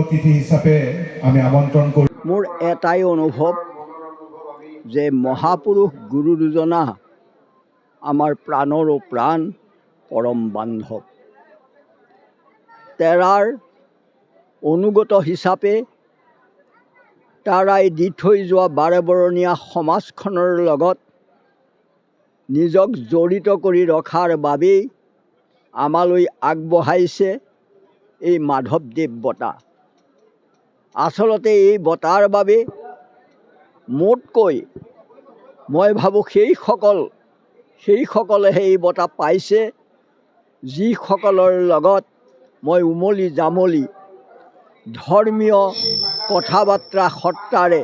অতিথি হিচাপে আমি আমন্ত্ৰণ কৰোঁ। মোৰ এটাই অনুভৱ যে মহাপুৰুষ গুৰু দুজনা আমাৰ প্ৰাণৰো প্ৰাণ পৰম বান্ধৱ। তেৰাৰ অনুগত হিচাপে তাৰাই দি থৈ যোৱা বাৰেবৰণীয়া সমাজখনৰ লগত নিজক জড়িত কৰি ৰখাৰ বাবেই আমালৈ আগবঢ়াইছে এই মাধৱদেৱ বঁটা। আচলতে এই বঁটাৰ বাবে মোতকৈ মই ভাবোঁ সেইসকলেহে এই বঁটা পাইছে যিসকলৰ লগত মই উমলি জামলি ধৰ্মীয় কথা বাৰ্তা সত্তাৰে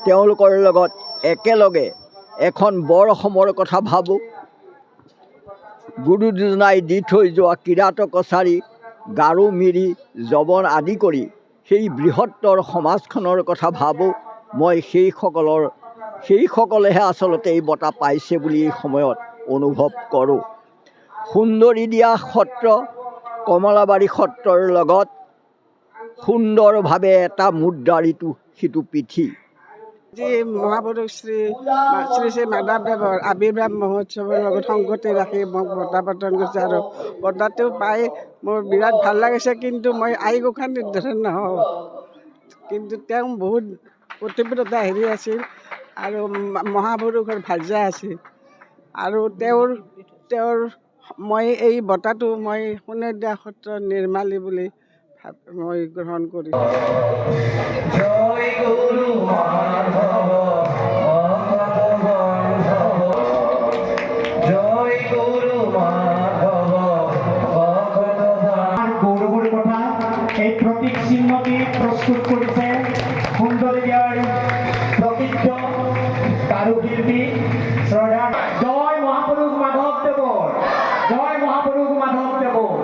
তেওঁলোকৰ লগত একেলগে এখন বৰ অসমৰ কথা ভাবোঁ। গুৰু দুজনাই দি থৈ যোৱা কিৰাত কছাৰী গাৰো মিৰি জবন আদি কৰি সেই বৃহত্তৰ সমাজখনৰ কথা ভাবোঁ। মই সেইসকলেহে আচলতে এই বঁটা পাইছে বুলি এই সময়ত অনুভৱ কৰোঁ। সুন্দৰী দিয়া সত্ৰ কমলাবাৰী সত্ৰৰ লগত সুন্দৰভাৱে এটা মুদ্ৰাৰ সিটো পিঠি। আজি মহাপুৰুষ শ্ৰী শ্ৰী মাধৱদেৱৰ আৱিৰ্ভাৱ মহোৎসৱৰ লগত সংগতি ৰাখি মোক বঁটা প্ৰদান কৰিছে আৰু বঁটাটো পাই মোৰ বিৰাট ভাল লাগিছে। কিন্তু মই আয়ুসা নিৰ্ধাৰণ নহওঁ, কিন্তু তেওঁ বহুত প্ৰতিব্ৰতা আছিল আৰু মহাপুৰুষৰ ভাৰ্যা আছিল আৰু তেওঁৰ মই এই বঁটাটো মই সোণেৰীয়া সত্ৰ নিৰ্মালী বুলি মই গ্ৰহণ কৰিছোঁ। গৌৰৱৰ কথা এই প্ৰতীক চিহ্নটি প্ৰস্তুত কৰিছে সুন্দৰীয়াৰ প্ৰকৃত কাৰুশিল্পী শ্ৰদ্ধা। জয় মহাপুৰুষ মাধৱদেৱৰ, জয় মহাপুৰুষ মাধৱদেৱৰ।